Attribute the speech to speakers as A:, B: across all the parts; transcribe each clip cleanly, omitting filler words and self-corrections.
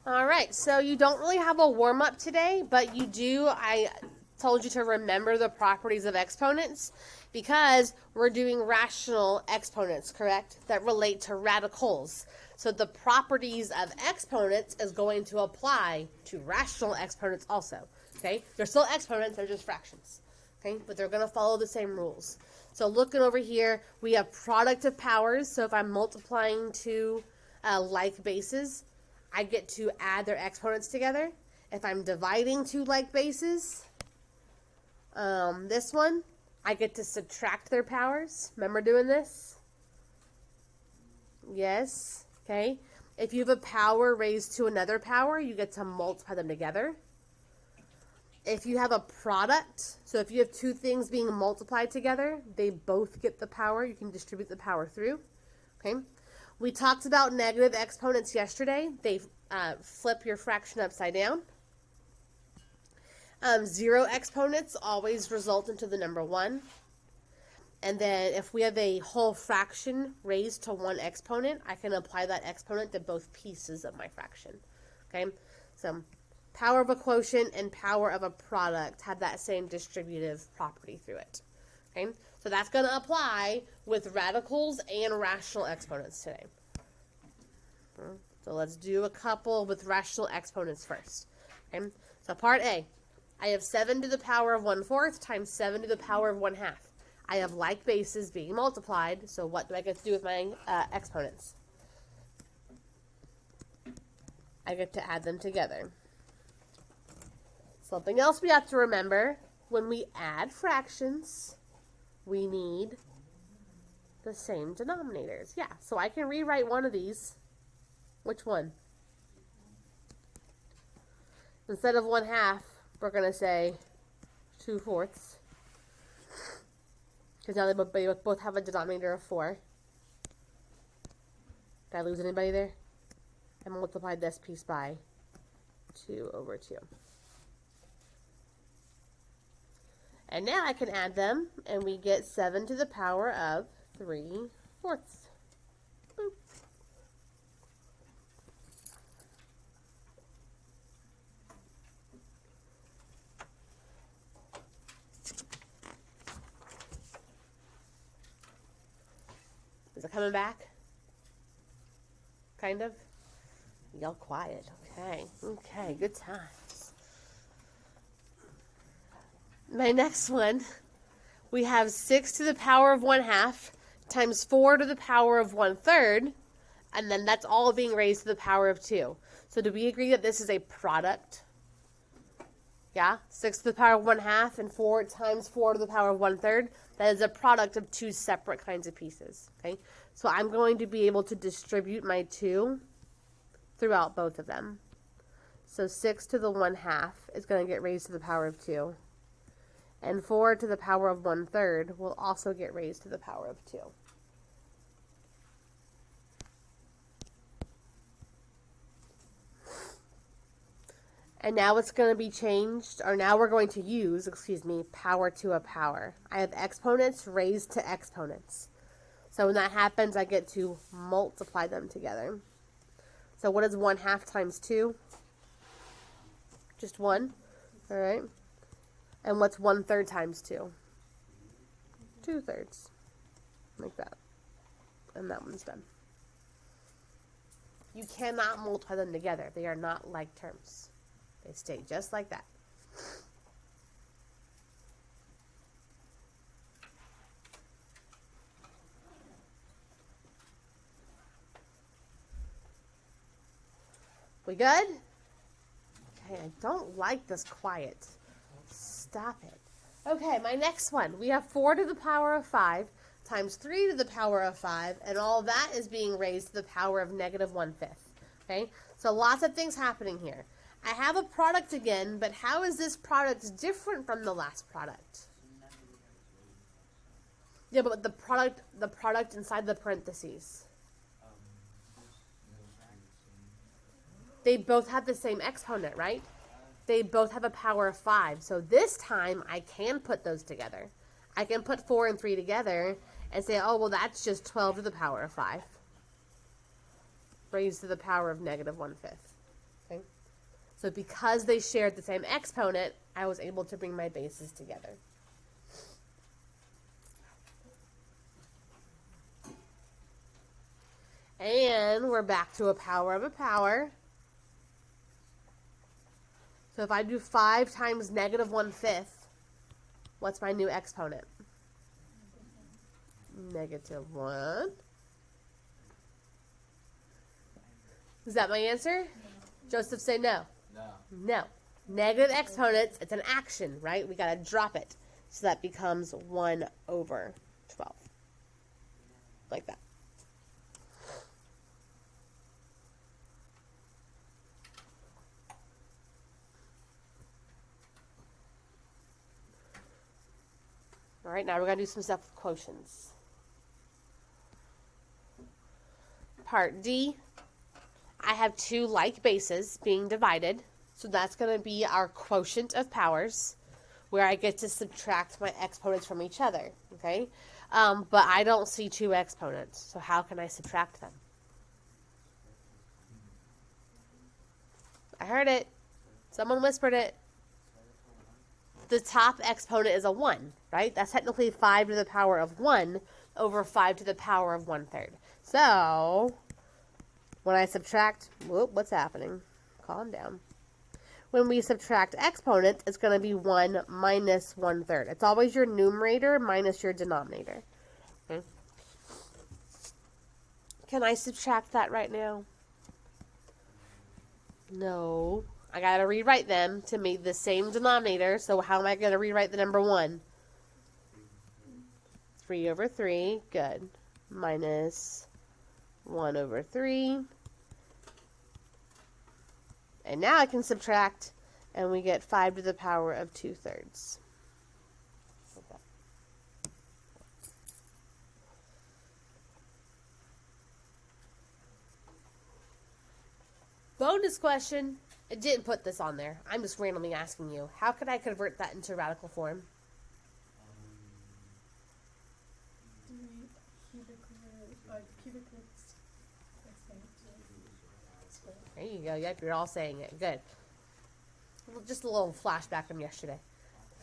A: All right, so you don't really have a warm-up today, but you do, I told you to remember the properties of exponents because we're doing rational exponents, correct? That relate to radicals. So the properties of exponents is going to apply to rational exponents also, okay? They're still exponents, they're just fractions, okay? But they're going to follow the same rules. So looking over here, we have product of powers. So if I'm multiplying two like bases, I get to add their exponents together. If I'm dividing two like bases, this one, I get to subtract their powers. Remember doing this? Yes. Okay. If you have a power raised to another power, you get to multiply them together. If you have a product, so if you have two things being multiplied together, they both get the power. You can distribute the power through. Okay. We talked about negative exponents yesterday. They flip your fraction upside down. Zero exponents always result into the number 1. And then if we have a whole fraction raised to one exponent, I can apply that exponent to both pieces of my fraction. Okay, so power of a quotient and power of a product have that same distributive property through it. Okay, so that's going to apply with radicals and rational exponents today. So let's do a couple with rational exponents first. Okay, so part A, I have 7 to the power of 1/4 times 7 to the power of 1/2. I have like bases being multiplied, so what do I get to do with my exponents? I get to add them together. Something else we have to remember, when we add fractions, we need the same denominators. Yeah, so I can rewrite one of these. Which one? Instead of 1/2, we're going to say 2/4. Because now they both have a denominator of 4. Did I lose anybody there? I multiplied this piece by 2/2. And now I can add them, and we get 7 to the power of 3/4. Boop. Is it coming back? Kind of? Y'all quiet. Okay. Okay, good times. My next one, we have 6 to the power of 1/2 times 4 to the power of 1/3, and then that's all being raised to the power of 2. So do we agree that this is a product? Yeah? 6 to the power of 1/2 and 4 times 4 to the power of 1/3. That is a product of two separate kinds of pieces. Okay? So I'm going to be able to distribute my 2 throughout both of them. So 6 to the 1/2 is going to get raised to the power of 2. And 4 to the power of 1/3 will also get raised to the power of 2. And now it's going to be changed, or now we're going to use, power to a power. I have exponents raised to exponents. So when that happens, I get to multiply them together. So what is 1/2 times 2? Just 1. All right. And what's 1/3 times 2? 2/3. Like that. And that one's done. You cannot multiply them together. They are not like terms. They stay just like that. We good? Okay, I don't like this quiet. Stop it. Okay, my next one. We have 4 to the power of 5 times 3 to the power of 5, and all that is being raised to the power of -1/5. Okay, so lots of things happening here. I have a product again, but how is this product different from the last product? Yeah, but the product inside the parentheses. They both have the same exponent, right? They both have a power of 5. So this time I can put those together. I can put 4 and 3 together and say, oh, well, that's just 12 to the power of 5. Raised to the power of -1/5. Okay? So because they shared the same exponent, I was able to bring my bases together. And we're back to a power of a power. So if I do 5 times negative 1/5, what's my new exponent? Negative 1. Is that my answer?
B: No.
A: Joseph, say no.
C: No.
A: No. Negative exponents, it's an action, right? We got to drop it. So that becomes 1/12. Like that. All right, now we're going to do some stuff with quotients. Part D, I have 2 like bases being divided. So that's going to be our quotient of powers, where I get to subtract my exponents from each other, okay? But I don't see 2 exponents, so how can I subtract them? I heard it. Someone whispered it. The top exponent is a 1, right? That's technically 5 to the power of 1 over 5 to the power of 1/3. So, when I subtract, what's happening? Calm down. When we subtract exponents, it's going to be 1 minus 1/3. It's always your numerator minus your denominator. Okay. Can I subtract that right now? No. I got to rewrite them to make the same denominator. So how am I going to rewrite the number 1? 3/3. Good. Minus 1/3. And now I can subtract, and we get 5 to the power of 2/3. Okay. Bonus question. I didn't put this on there. I'm just randomly asking you. How could I convert that into radical form?
B: Cubic roots.
A: There you go. Yep, you're all saying it. Good. Just a little flashback from yesterday.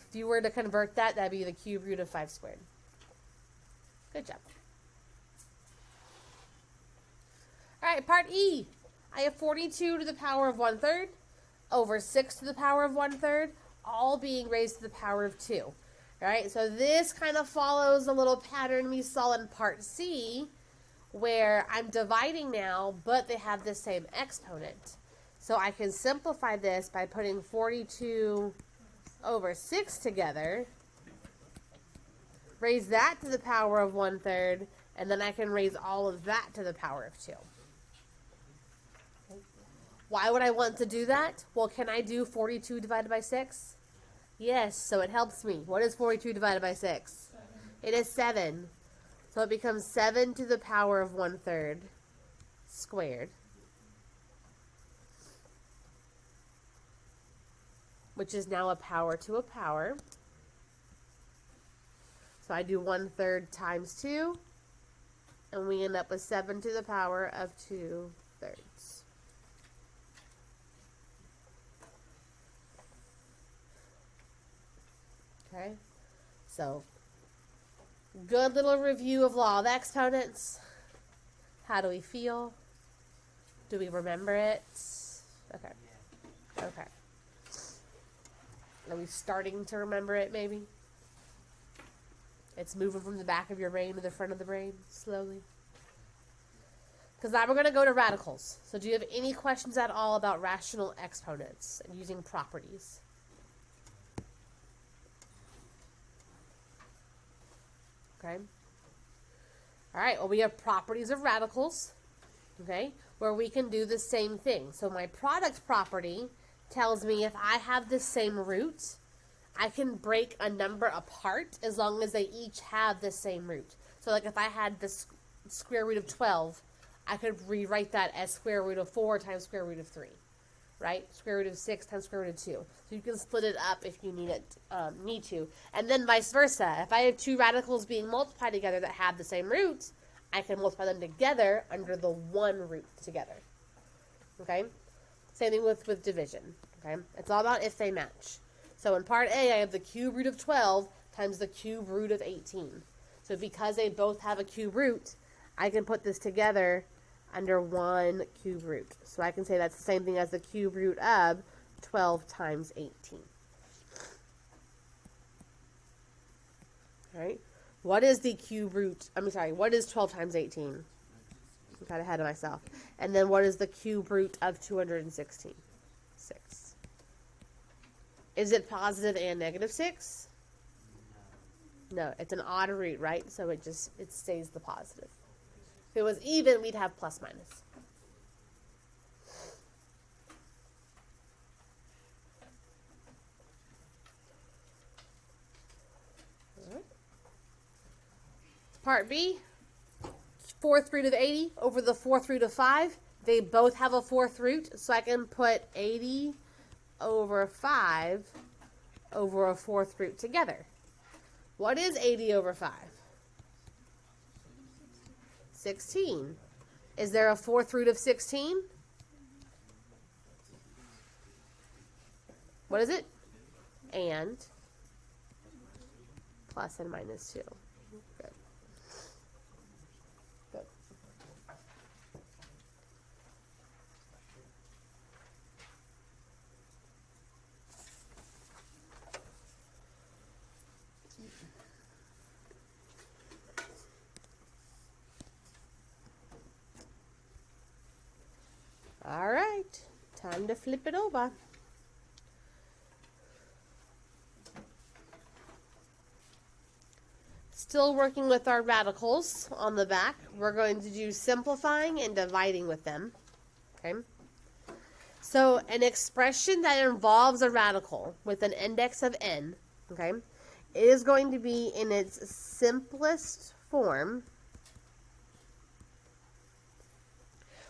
A: If you were to convert that, that'd be the cube root of 5 squared. Good job. All right, part E. I have 42 to the power of 1/3 over 6 to the power of 1/3, all being raised to the power of 2. All right, so this kind of follows a little pattern we saw in part C, where I'm dividing now, but they have the same exponent. So I can simplify this by putting 42 over 6 together, raise that to the power of 1/3, and then I can raise all of that to the power of 2. Why would I want to do that? Well, can I do 42 divided by 6? Yes, so it helps me. What is 42 divided by 6?
B: 7.
A: It is 7. So it becomes 7 to the power of 1/3 squared, which is now a power to a power. So I do 1/3 times 2, and we end up with 7 to the power of 2/3. Okay, so good little review of law of exponents. How do we feel? Do we remember it? Okay. Okay. Are we starting to remember it, maybe? It's moving from the back of your brain to the front of the brain, slowly. Because now we're going to go to radicals. So do you have any questions at all about rational exponents and using properties? Okay. All right, well, we have properties of radicals, okay, where we can do the same thing. So my product property tells me if I have the same root, I can break a number apart as long as they each have the same root. So like if I had the square root of 12, I could rewrite that as square root of 4 times square root of 3. Right? Square root of 6 times square root of 2. So you can split it up if you need to. And then vice versa. If I have 2 radicals being multiplied together that have the same root, I can multiply them together under the one root together. Okay? Same thing with division. Okay, it's all about if they match. So in part A, I have the cube root of 12 times the cube root of 18. So because they both have a cube root, I can put this together under one cube root. So I can say that's the same thing as the cube root of 12 times 18. All right. What is the cube root? What is 12 times 18? I got ahead of myself. And then what is the cube root of 216? 6. Is it positive and negative 6? No, it's an odd root, right? So it stays the positive. If it was even, we'd have plus minus. All right. Part B, 4th root of 80 over the 4th root of 5. They both have a 4th root, so I can put 80 over 5 over a 4th root together. What is 80 over 5? 16. Is there a 4th root of 16? What is it? And plus and minus 2. Good. Good. All right, time to flip it over. Still working with our radicals on the back. We're going to do simplifying and dividing with them. Okay. So an expression that involves a radical with an index of n, okay, it is going to be in its simplest form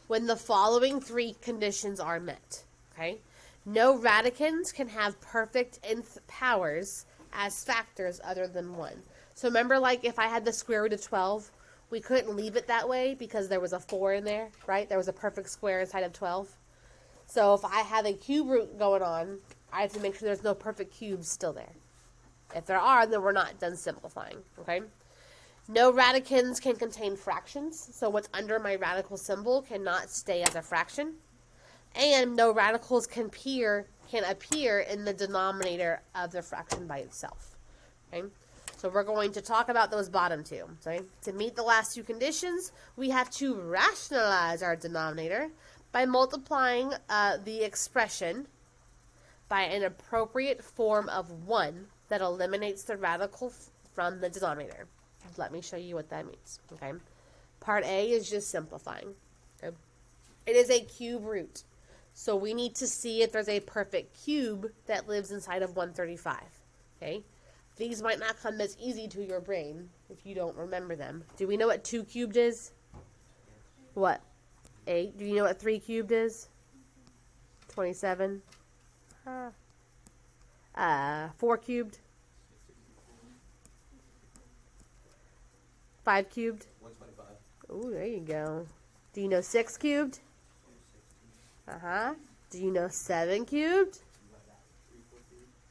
A: when the following 3 conditions are met. Okay. No radicand can have perfect nth powers as factors other than 1. So remember, like, if I had the square root of 12, we couldn't leave it that way because there was a 4 in there, right? There was a perfect square inside of 12. So if I have a cube root going on, I have to make sure there's no perfect cubes still there. If there are, then we're not done simplifying, okay? No radicands can contain fractions, so what's under my radical symbol cannot stay as a fraction. And no radicals can appear in the denominator of the fraction by itself, okay? So we're going to talk about those bottom 2. So to meet the last 2 conditions, we have to rationalize our denominator by multiplying the expression by an appropriate form of 1 that eliminates the radical from the denominator. Let me show you what that means. Okay. Part A is just simplifying. Okay. It is a cube root. So we need to see if there's a perfect cube that lives inside of 135. Okay. These might not come as easy to your brain if you don't remember them. Do we know what 2 cubed is? What? 8. Do you know what 3 cubed is? 27. 4 cubed? 5 cubed?
C: 125.
A: Ooh, there you go. Do you know 6 cubed? Do you know 7 cubed?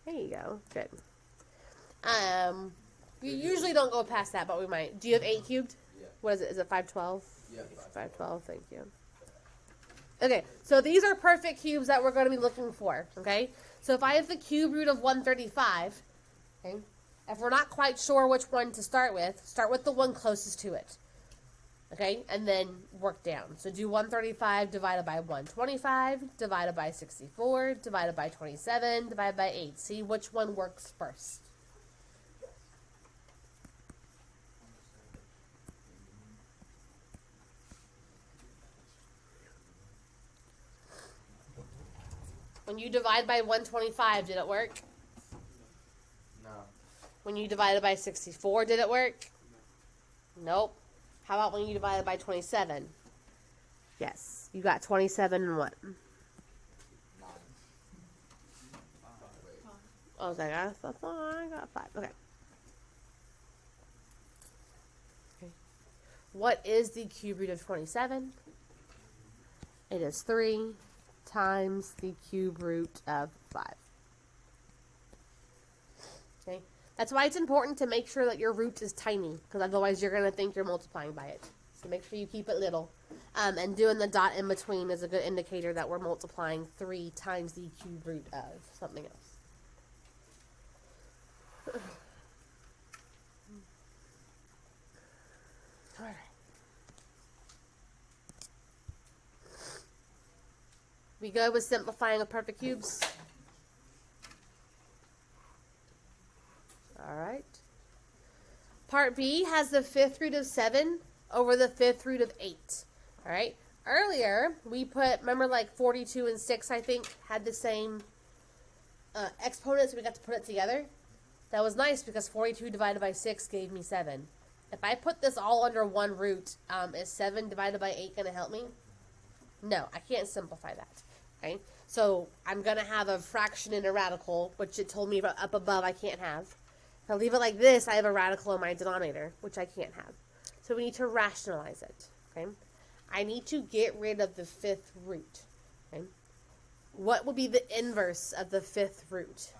A: There you go. Good. You usually don't go past that, but we might. Do you have 8 cubed?
C: Yeah.
A: What is it? Is it 512?
C: Yeah,
A: 512. Thank you. Okay, so these are perfect cubes that we're going to be looking for, okay? So if I have the cube root of 135, okay, if we're not quite sure which one to start with the one closest to it, okay? And then work down. So do 135 divided by 125, divided by 64, divided by 27, divided by 8. See which one works first. When you divide by 125, did it work?
C: No.
A: When you divided by 64, did it work? Nope. How about when you divided by 27? Yes. You got 27 and what?
C: 9.
A: I was like, I thought I got 5. Okay. What is the cube root of 27? It is 3. times the cube root of 5. Okay, that's why it's important to make sure that your root is tiny, because otherwise you're going to think you're multiplying by it. So make sure you keep it little. And doing the dot in between is a good indicator that we're multiplying 3 times the cube root of something else. All right. We go with simplifying of perfect cubes. All right. Part B has the fifth root of 7 over the fifth root of 8. All right. Earlier, we put, remember, like 42 and 6, I think, had the same exponents. We got to put it together. That was nice because 42 divided by 6 gave me 7. If I put this all under one root, is 7 divided by 8 going to help me? No, I can't simplify that. Okay, so I'm going to have a fraction and a radical, which it told me up above I can't have. If I leave it like this, I have a radical in my denominator, which I can't have. So we need to rationalize it. Okay, I need to get rid of the fifth root. Okay, what would be the inverse of the fifth root?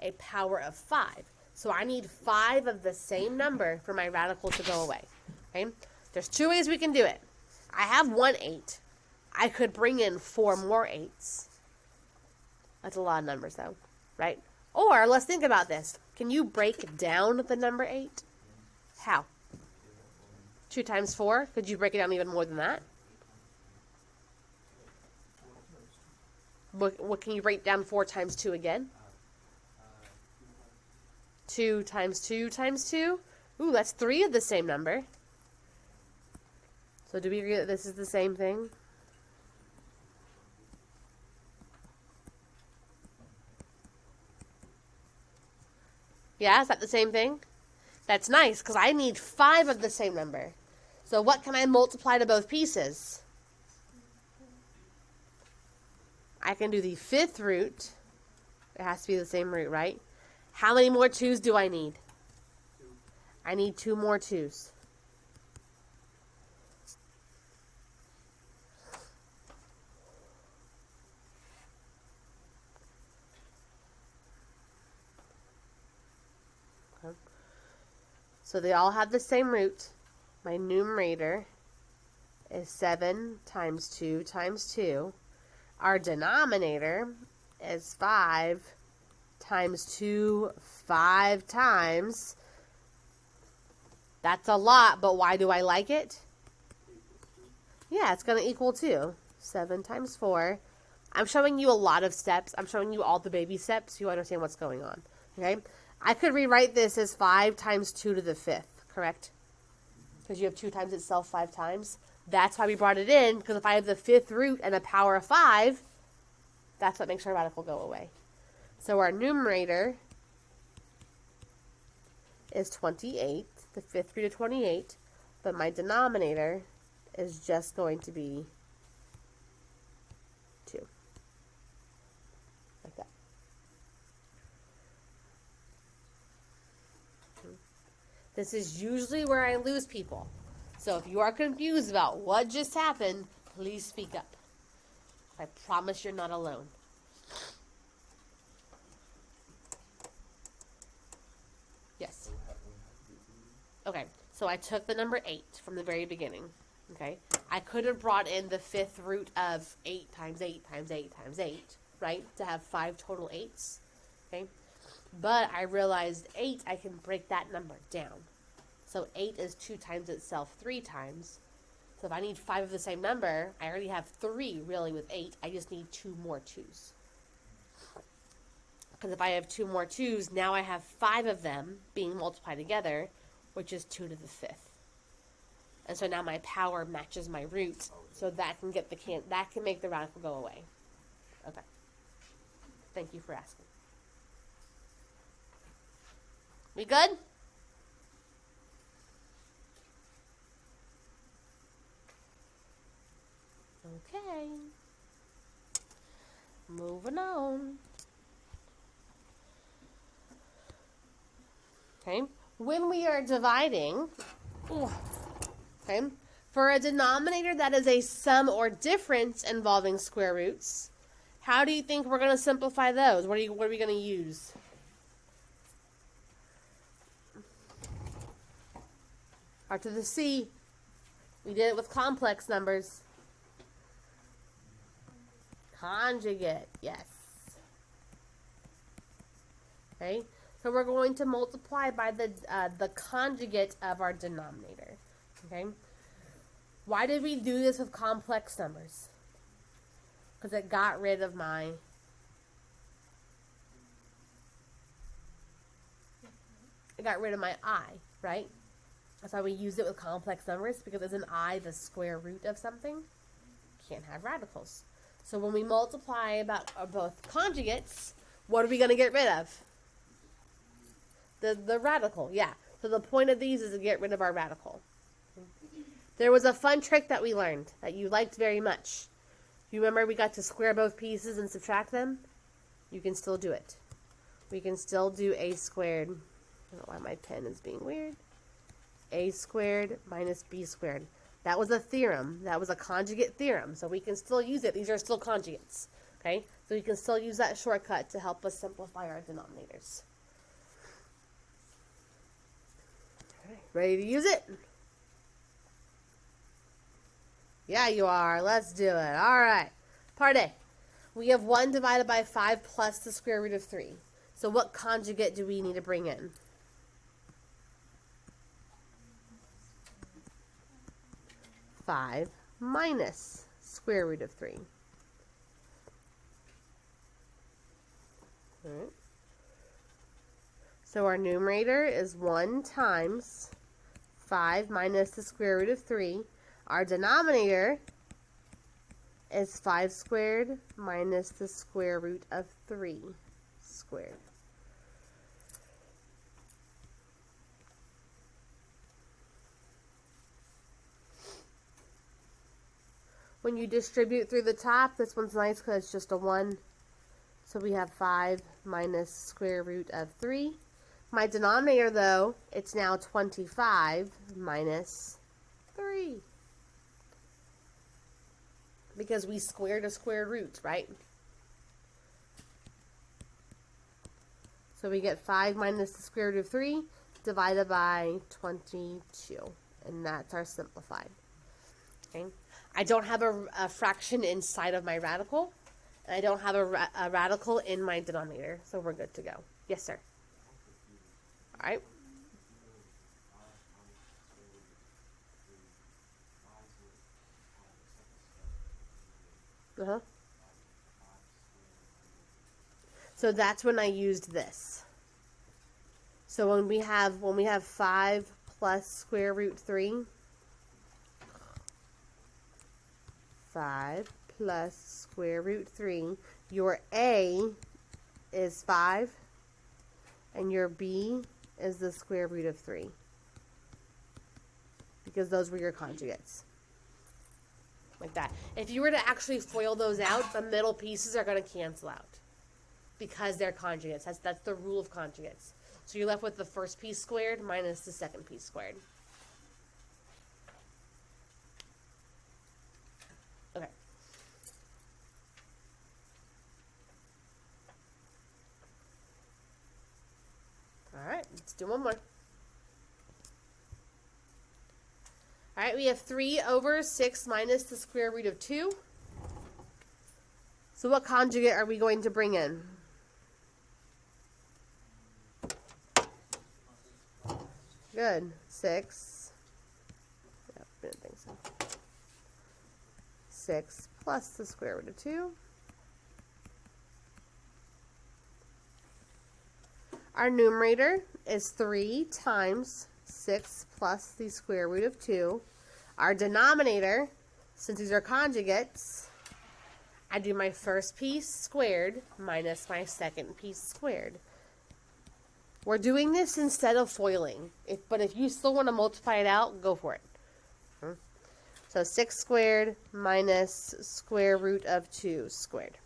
A: A power of 5. So I need 5 of the same number for my radical to go away. Okay, there's 2 ways we can do it. I have 1 8. I could bring in 4 more 8s. That's a lot of numbers, though, right? Or, let's think about this. Can you break down the number 8? How? 2 times 4? Could you break it down even more than that? What can you break down 4 times 2 again? 2 times 2 times 2? Ooh, that's 3 of the same number. So do we agree that this is the same thing? Yeah, is that the same thing? That's nice, because I need 5 of the same number. So what can I multiply to both pieces? I can do the fifth root. It has to be the same root, right? How many more 2's do I need? I need 2 more 2's. Okay. So they all have the same root. My numerator is 7 times 2 times 2. Our denominator is 5 times 2 5 times. That's a lot, but why do I like it? Yeah, it's going to equal 2. 7 times 4. I'm showing you a lot of steps. I'm showing you all the baby steps so you understand what's going on. Okay? I could rewrite this as 5 times 2 to the 5th, correct? Because you have 2 times itself 5 times. That's why we brought it in, because if I have the fifth root and a power of 5, that's what makes our radical go away. So our numerator is 28, the fifth root of 28, but my denominator is just going to be 2. Like that. This is usually where I lose people. So if you are confused about what just happened, please speak up. I promise you're not alone. Yes. Okay, so I took the number 8 from the very beginning. Okay, I could have brought in the fifth root of 8 times 8 times 8 times 8, right, to have 5 total 8s. Okay, but I realized 8, I can break that number down. So 8 is 2 times itself 3 times. So if I need 5 of the same number, I already have 3 really with 8. I just need 2 more 2's. Because if I have 2 more 2's, now I have 5 of them being multiplied together, which is 2 to the 5th. And so now my power matches my root, so that can get that can make the radical go away. Okay. Thank you for asking. We good? Okay. Moving on. Okay. When we are dividing, okay, For a denominator that is a sum or difference involving square roots, how do you think we're going to simplify those? What are we going to use? R to the C. We did it with complex numbers. Conjugate, yes. Okay, so we're going to multiply by the conjugate of our denominator. Okay. Why did we do this with complex numbers? Because it got rid of my I, right? That's why we use it with complex numbers, because isn't I the square root of something? Can't have radicals. So when we multiply about both conjugates, what are we going to get rid of? The radical, yeah. So the point of these is to get rid of our radical. There was a fun trick that we learned that you liked very much. You remember we got to square both pieces and subtract them? You can still do it. We can still do a squared. I don't know why my pen is being weird. A squared minus b squared. That was a theorem. That was a conjugate theorem. So we can still use it. These are still conjugates. Okay? So we can still use that shortcut to help us simplify our denominators. Okay, ready to use it? Yeah, you are. Let's do it. All right. Part A. We have 1 divided by 5 plus the square root of 3. So what conjugate do we need to bring in? Five minus square root of 3. All right. So our numerator is 1 times 5 minus the square root of 3. Our denominator is 5 squared minus the square root of 3 squared. When you distribute through the top, this one's nice because it's just a 1. So we have 5 minus square root of 3. My denominator, though, it's now 25 minus 3. Because we squared a square root, right? So we get 5 minus the square root of 3 divided by 22. And that's our simplified. Okay. I don't have a fraction inside of my radical. And I don't have a radical in my denominator. So we're good to go. Yes, sir. All right. Uh-huh. So that's when I used this. So when we have 5 plus square root 3, 5 plus square root 3, your A is 5, and your B is the square root of 3. Because those were your conjugates. Like that. If you were to actually FOIL those out, the middle pieces are going to cancel out. Because they're conjugates. That's the rule of conjugates. So you're left with the first piece squared minus the second piece squared. Okay. Alright, let's do one more. Alright, we have 3 over 6 minus the square root of 2. So what conjugate are we going to bring in? Good. 6. Yep, I didn't think so. 6 plus the square root of 2. Our numerator is 3 times 6 plus the square root of 2. Our denominator, since these are conjugates, I do my first piece squared minus my second piece squared. We're doing this instead of FOILing. But if you still want to multiply it out, go for it. So 6 squared minus square root of 2 squared.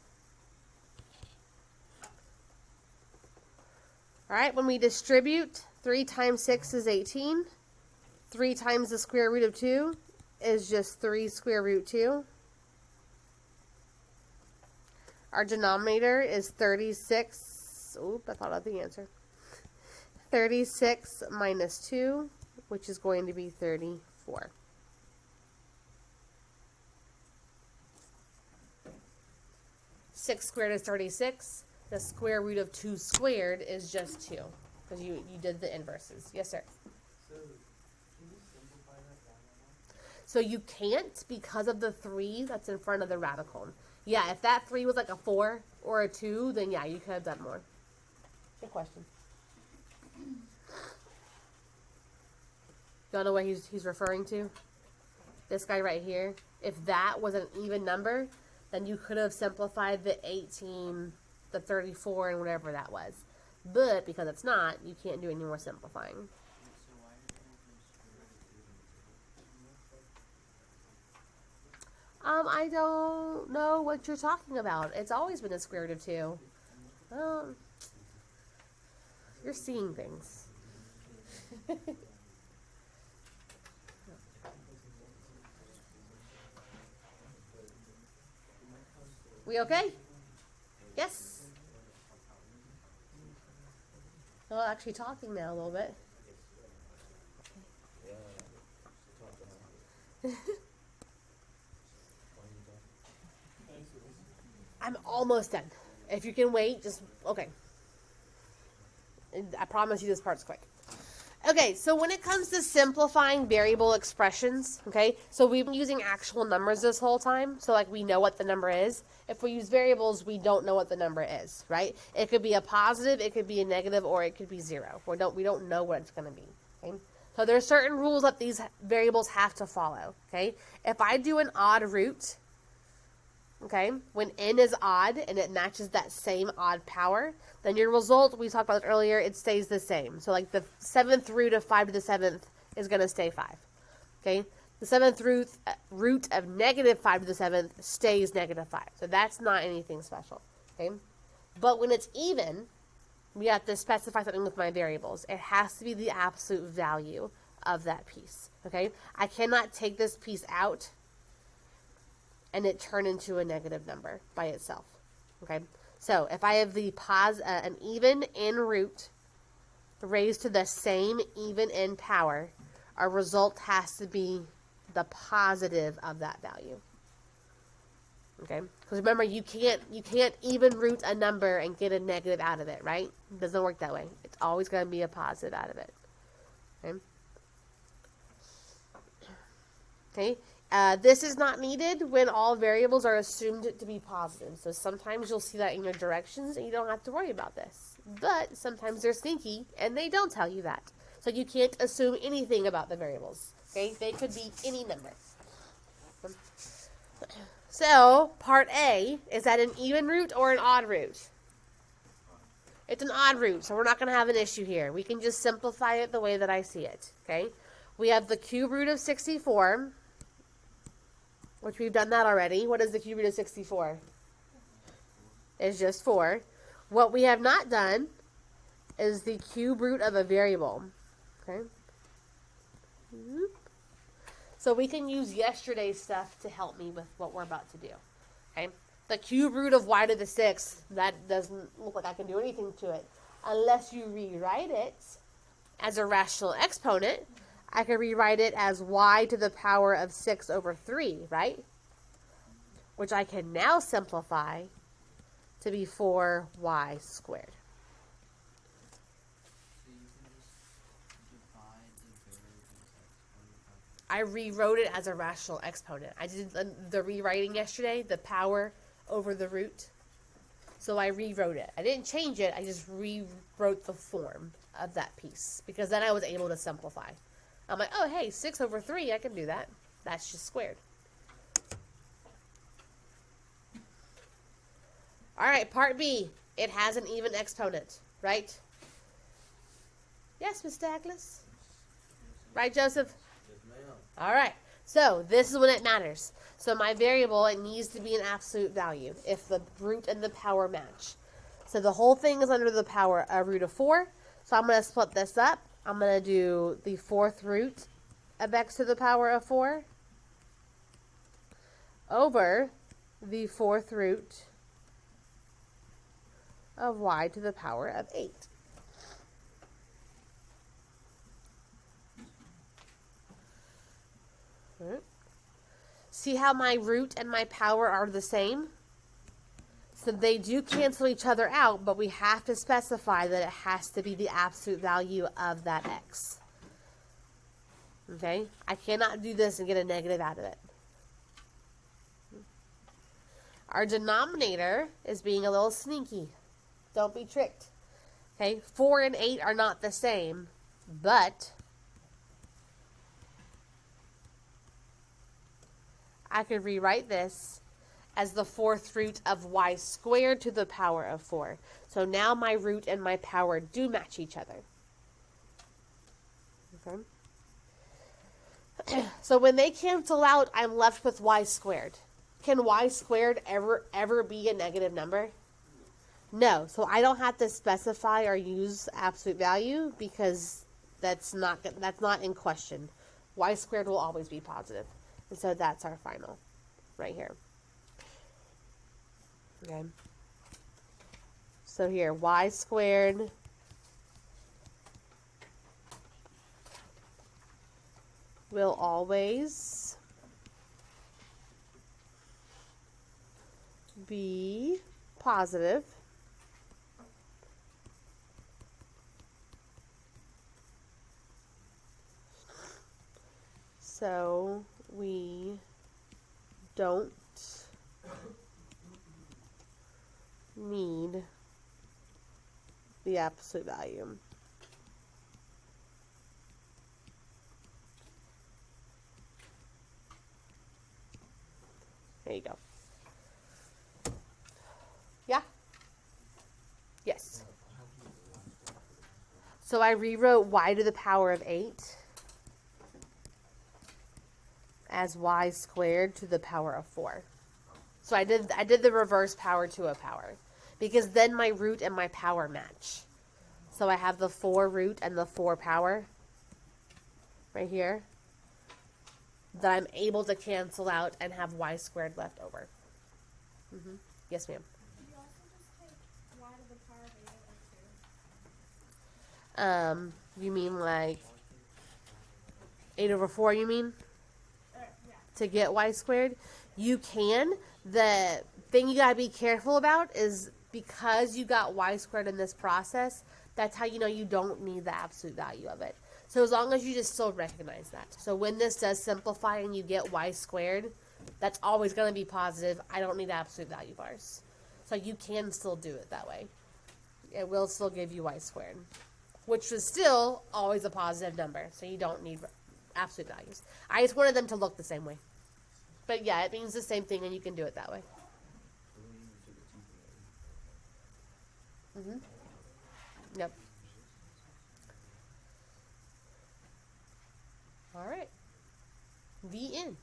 A: All right, when we distribute, 3 times 6 is 18. 3 times the square root of 2 is just 3 square root 2. Our denominator is 36. Oop, I thought of the answer. 36 minus 2, which is going to be 34. Six squared is 36. The square root of 2 squared is just 2. Because you did the inverses. Yes, sir.
C: So, can you simplify that down a lot?
A: So you can't because of the 3 that's in front of the radical. Yeah, if that 3 was like a 4 or a 2, then yeah, you could have done more. Good question. Y'all know what he's referring to? This guy right here. If that was an even number, then you could have simplified the 18, the 34, and whatever that was. But because it's not, you can't do any more simplifying. I don't know what you're talking about. It's always been a square root of 2. You're seeing things. We okay? Yes? Well, actually talking now a little bit. I'm almost done. If you can wait, just, okay. I promise you this part's quick. Okay, so when it comes to simplifying variable expressions, okay, so we've been using actual numbers this whole time, so like we know what the number is. If we use variables, we don't know what the number is, right? It could be a positive, it could be a negative, or it could be 0. We don't know what it's going to be, okay? So there are certain rules that these variables have to follow, okay? If I do an odd root, okay, when n is odd and it matches that same odd power, then your result, we talked about it earlier, it stays the same. So like the 7th root of 5 to the 7th is going to stay 5. Okay, the 7th root of negative 5 to the 7th stays negative 5. So that's not anything special. Okay, but when it's even, we have to specify something with my variables. It has to be the absolute value of that piece. Okay, I cannot take this piece out and it turn into a negative number by itself. Okay, so if I have the an even n root raised to the same even n power, our result has to be the positive of that value. Okay, because remember, you can't even root a number and get a negative out of it, right? It doesn't work that way. It's always going to be a positive out of it. Okay. Okay. This is not needed when all variables are assumed to be positive. So sometimes you'll see that in your directions and you don't have to worry about this. But sometimes they're sneaky and they don't tell you that. So you can't assume anything about the variables. Okay? They could be any number. So part A, is that an even root or an odd root? It's an odd root, so we're not going to have an issue here. We can just simplify it the way that I see it. Okay? We have the cube root of 64. Which we've done that already. What is the cube root of 64? It's just 4. What we have not done is the cube root of a variable. Okay. So we can use yesterday's stuff to help me with what we're about to do. Okay. The cube root of y to the 6th, that doesn't look like I can do anything to it. Unless you rewrite it as a rational exponent, I can rewrite it as y to the power of 6 over 3, right? Which I can now simplify to be 4y squared.
C: So you can just divide the variables exponent by
A: I rewrote it as a rational exponent. I did the rewriting yesterday, the power over the root. So I rewrote it. I didn't change it, I just rewrote the form of that piece. Because then I was able to simplify. I'm like, oh, hey, 6 over 3, I can do that. That's just squared. All right, part B. It has an even exponent, right? Yes, Miss Douglas? Right, Joseph?
C: Yes, ma'am.
A: All right. So this is when it matters. So my variable, it needs to be an absolute value if the root and the power match. So the whole thing is under the power root of 4. So I'm going to split this up. I'm going to do the 4th root of x to the power of 4. over the fourth root of y to the power of 8. Right. See how my root and my power are the same? So they do cancel each other out, but we have to specify that it has to be the absolute value of that x. Okay? I cannot do this and get a negative out of it. Our denominator is being a little sneaky. Don't be tricked. Okay? 4 and 8 are not the same, but I could rewrite this as the fourth root of y squared to the power of 4. So now my root and my power do match each other. Okay. So when they cancel out, I'm left with y squared. Can y squared ever be a negative number? No. So I don't have to specify or use absolute value because that's not in question. Y squared will always be positive. And so that's our final right here. Okay. So here, y squared will always be positive. So we don't need the absolute value. There you go. Yeah? Yes. So I rewrote y to the power of 8 as y squared to the power of 4. So I did the reverse power to a power because then my root and my power match. So I have the 4 root and the 4 power right here that I'm able to cancel out and have y squared left over. Yes, ma'am.
B: Do you also just take y to the power of 8 over 2?
A: You mean like 8 over 4, you mean?
B: Yeah.
A: To get y squared? You can. The thing you gotta be careful about is because you got y squared in this process, that's how you know you don't need the absolute value of it. So as long as you just still recognize that. So when this does simplify and you get y squared, that's always going to be positive. I don't need absolute value bars. So you can still do it that way. It will still give you y squared, which is still always a positive number. So you don't need absolute values. I just wanted them to look the same way. But yeah, it means the same thing and you can do it that way. Yep. All right. The end.